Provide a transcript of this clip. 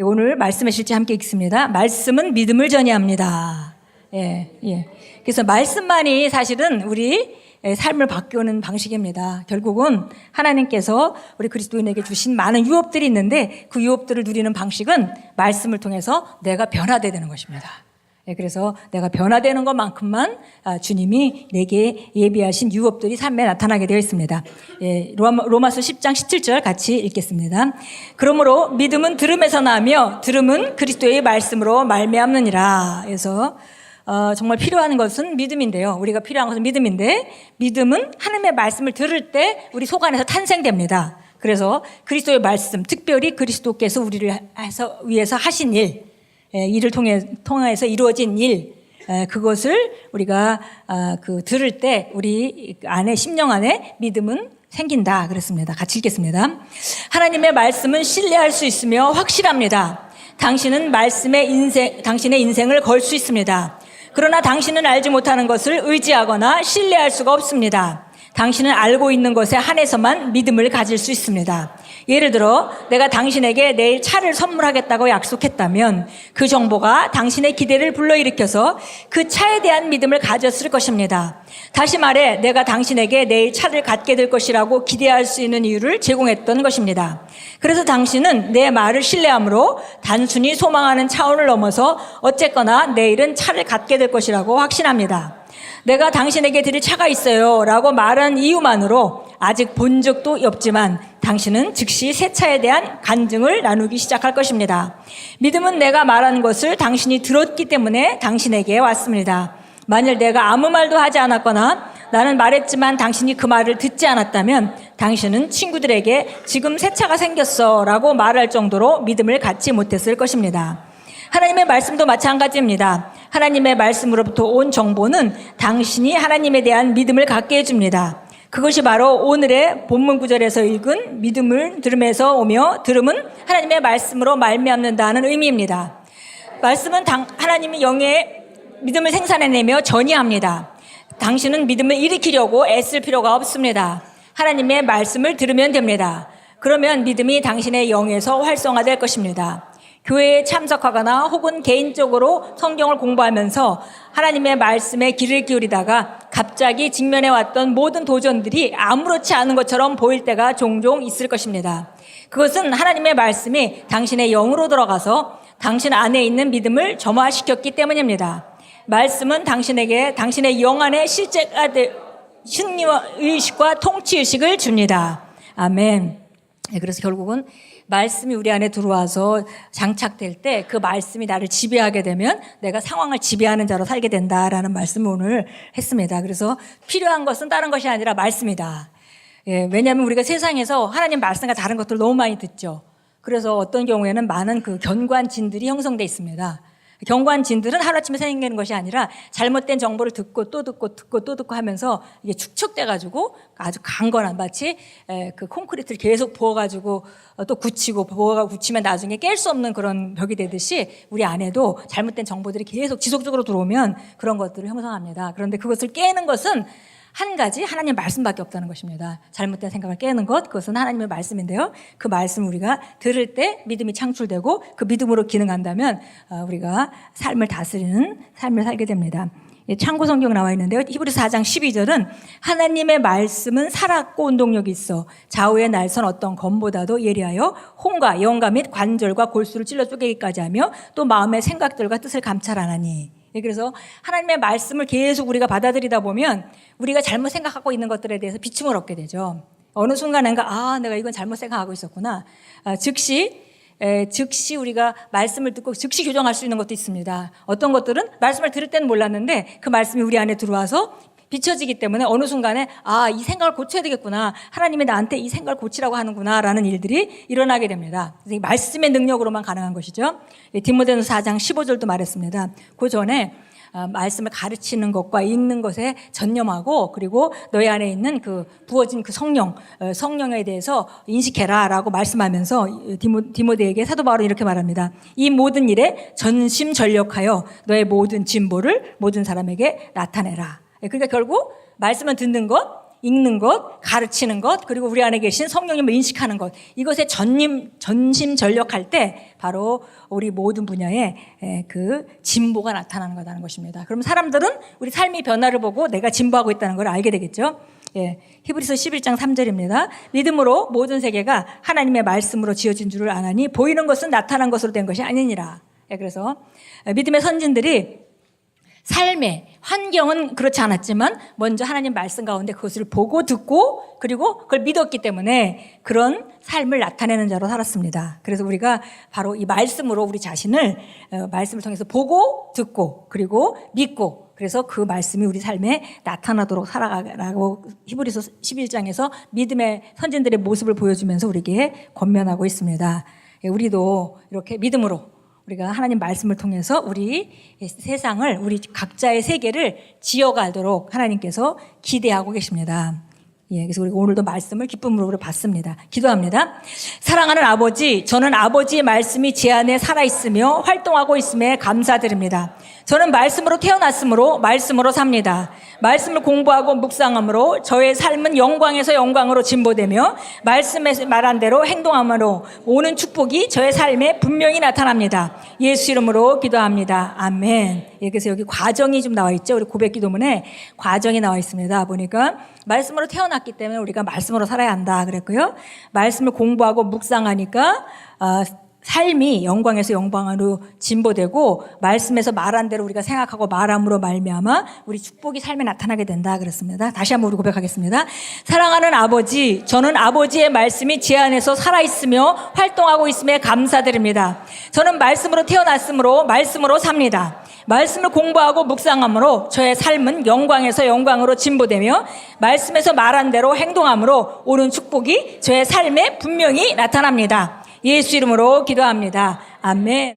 오늘 말씀의 실제 함께 읽습니다. 말씀은 믿음을 전이합니다. 그래서 말씀만이 사실은 우리 삶을 바꾸는 방식입니다. 결국은 하나님께서 우리 그리스도인에게 주신 많은 유업들이 있는데 그 유업들을 누리는 방식은 말씀을 통해서 내가 변화되야 되는 것입니다. 그래서 내가 변화되는 것만큼만 주님이 내게 예비하신 유업들이 삶에 나타나게 되어 있습니다. 로마서 10장 17절 같이 읽겠습니다. 그러므로 믿음은 들음에서 나며 들음은 그리스도의 말씀으로 말미암느니라. 그래서 정말 필요한 것은 믿음인데요. 우리가 필요한 것은 믿음인데 믿음은 하나님의 말씀을 들을 때 우리 속 안에서 탄생됩니다. 그래서 그리스도의 말씀, 특별히 그리스도께서 우리를 위해서 하신 일을 통해서 이루어진 일, 그것을 우리가 들을 때 우리 안에 심령 안에 믿음은 생긴다 그랬습니다. 같이 읽겠습니다. 하나님의 말씀은 신뢰할 수 있으며 확실합니다. 당신은 당신의 인생을 걸 수 있습니다. 그러나 당신은 알지 못하는 것을 의지하거나 신뢰할 수가 없습니다. 당신은 알고 있는 것에 한해서만 믿음을 가질 수 있습니다. 예를 들어 내가 당신에게 내일 차를 선물하겠다고 약속했다면 그 정보가 당신의 기대를 불러일으켜서 그 차에 대한 믿음을 가졌을 것입니다. 다시 말해 내가 당신에게 내일 차를 갖게 될 것이라고 기대할 수 있는 이유를 제공했던 것입니다. 그래서 당신은 내 말을 신뢰함으로 단순히 소망하는 차원을 넘어서 어쨌거나 내일은 차를 갖게 될 것이라고 확신합니다. 내가 당신에게 드릴 차가 있어요 라고 말한 이유만으로 아직 본 적도 없지만 당신은 즉시 새 차에 대한 간증을 나누기 시작할 것입니다. 믿음은 내가 말한 것을 당신이 들었기 때문에 당신에게 왔습니다. 만일 내가 아무 말도 하지 않았거나 나는 말했지만 당신이 그 말을 듣지 않았다면 당신은 친구들에게 지금 새 차가 생겼어 라고 말할 정도로 믿음을 갖지 못했을 것입니다. 하나님의 말씀도 마찬가지입니다. 하나님의 말씀으로부터 온 정보는 당신이 하나님에 대한 믿음을 갖게 해줍니다. 그것이 바로 오늘의 본문 구절에서 읽은 믿음을 들음에서 오며 들음은 하나님의 말씀으로 말미암는다는 의미입니다. 말씀은 하나님의 영의 믿음을 생산해내며 전이합니다. 당신은 믿음을 일으키려고 애쓸 필요가 없습니다. 하나님의 말씀을 들으면 됩니다. 그러면 믿음이 당신의 영에서 활성화될 것입니다. 교회에 참석하거나 혹은 개인적으로 성경을 공부하면서 하나님의 말씀에 귀를 기울이다가 갑자기 직면해 왔던 모든 도전들이 아무렇지 않은 것처럼 보일 때가 종종 있을 것입니다. 그것은 하나님의 말씀이 당신의 영으로 들어가서 당신 안에 있는 믿음을 점화시켰기 때문입니다. 말씀은 당신에게 당신의 영 안에 실제가 승리와 의식과 통치의식을 줍니다. 아멘. 그래서 결국은 말씀이 우리 안에 들어와서 장착될 때 그 말씀이 나를 지배하게 되면 내가 상황을 지배하는 자로 살게 된다라는 말씀을 오늘 했습니다. 그래서 필요한 것은 다른 것이 아니라 말씀이다. 왜냐하면 우리가 세상에서 하나님 말씀과 다른 것들 너무 많이 듣죠. 그래서 어떤 경우에는 많은 그 견관진들이 형성되어 있습니다. 경관진들은 하루아침에 생기는 것이 아니라 잘못된 정보를 듣고 또 듣고 하면서 이게 축적돼가지고 아주 강건한 마치 그 콘크리트를 계속 부어가지고 또 굳히면 나중에 깰 수 없는 그런 벽이 되듯이 우리 안에도 잘못된 정보들이 계속 지속적으로 들어오면 그런 것들을 형성합니다. 그런데 그것을 깨는 것은 한 가지 하나님의 말씀밖에 없다는 것입니다. 잘못된 생각을 깨는 것, 그것은 하나님의 말씀인데요. 그 말씀을 우리가 들을 때 믿음이 창출되고 그 믿음으로 기능한다면 우리가 삶을 다스리는 삶을 살게 됩니다. 참고 성경 나와 있는데요. 히브리서 4장 12절은 하나님의 말씀은 살았고 운동력이 있어 좌우의 날선 어떤 검보다도 예리하여 혼과 영과 및 관절과 골수를 찔러 쪼개기까지 하며 또 마음의 생각들과 뜻을 감찰하나니. 그래서 하나님의 말씀을 계속 우리가 받아들이다 보면 우리가 잘못 생각하고 있는 것들에 대해서 비춤을 얻게 되죠. 어느 순간인가 내가 이건 잘못 생각하고 있었구나. 즉시 우리가 말씀을 듣고 즉시 교정할 수 있는 것도 있습니다. 어떤 것들은 말씀을 들을 때는 몰랐는데 그 말씀이 우리 안에 들어와서 비춰지기 때문에 어느 순간에 이 생각을 고쳐야 되겠구나. 하나님이 나한테 이 생각을 고치라고 하는구나 라는 일들이 일어나게 됩니다. 그래서 말씀의 능력으로만 가능한 것이죠. 디모데전서 4장 15절도 말했습니다. 그 전에 말씀을 가르치는 것과 읽는 것에 전념하고 그리고 너희 안에 있는 그 부어진 그 성령에 대해서 인식해라 라고 말씀하면서 디모데에게 사도 바울은 이렇게 말합니다. 이 모든 일에 전심전력하여 너의 모든 진보를 모든 사람에게 나타내라. 그러니까 결국 말씀을 듣는 것, 읽는 것, 가르치는 것, 그리고 우리 안에 계신 성령님을 인식하는 것, 이것에 전심전력할 때 바로 우리 모든 분야에 그 진보가 나타나는 거라는 것입니다. 그럼 사람들은 우리 삶의 변화를 보고 내가 진보하고 있다는 걸 알게 되겠죠. 히브리서 11장 3절입니다. 믿음으로 모든 세계가 하나님의 말씀으로 지어진 줄을 아나니 보이는 것은 나타난 것으로 된 것이 아니니라. 그래서 믿음의 선진들이 삶의 환경은 그렇지 않았지만 먼저 하나님 말씀 가운데 그것을 보고 듣고 그리고 그걸 믿었기 때문에 그런 삶을 나타내는 자로 살았습니다. 그래서 우리가 바로 이 말씀으로 우리 자신을 말씀을 통해서 보고 듣고 그리고 믿고 그래서 그 말씀이 우리 삶에 나타나도록 살아가라고 히브리서 11장에서 믿음의 선진들의 모습을 보여주면서 우리에게 권면하고 있습니다. 우리도 이렇게 믿음으로 우리가 하나님 말씀을 통해서 우리 세상을 우리 각자의 세계를 지어가도록 하나님께서 기대하고 계십니다. 그래서 우리가 오늘도 말씀을 기쁨으로 받습니다. 기도합니다. 사랑하는 아버지, 저는 아버지의 말씀이 제 안에 살아있으며 활동하고 있음에 감사드립니다. 저는 말씀으로 태어났으므로 말씀으로 삽니다. 말씀을 공부하고 묵상함으로 저의 삶은 영광에서 영광으로 진보되며 말씀에서 말한 대로 행동함으로 오는 축복이 저의 삶에 분명히 나타납니다. 예수 이름으로 기도합니다. 아멘. 그래서 여기 과정이 좀 나와 있죠. 우리 고백 기도문에 과정이 나와 있습니다. 보니까 말씀으로 태어났기 때문에 우리가 말씀으로 살아야 한다 그랬고요. 말씀을 공부하고 묵상하니까 삶이 영광에서 영광으로 진보되고 말씀에서 말한 대로 우리가 생각하고 말함으로 말미암아 우리 축복이 삶에 나타나게 된다 그랬습니다. 다시 한번 우리 고백하겠습니다. 사랑하는 아버지, 저는 아버지의 말씀이 제 안에서 살아있으며 활동하고 있음에 감사드립니다. 저는 말씀으로 태어났으므로 말씀으로 삽니다. 말씀을 공부하고 묵상함으로 저의 삶은 영광에서 영광으로 진보되며 말씀에서 말한 대로 행동함으로 오는 축복이 저의 삶에 분명히 나타납니다. 예수 이름으로 기도합니다. 아멘.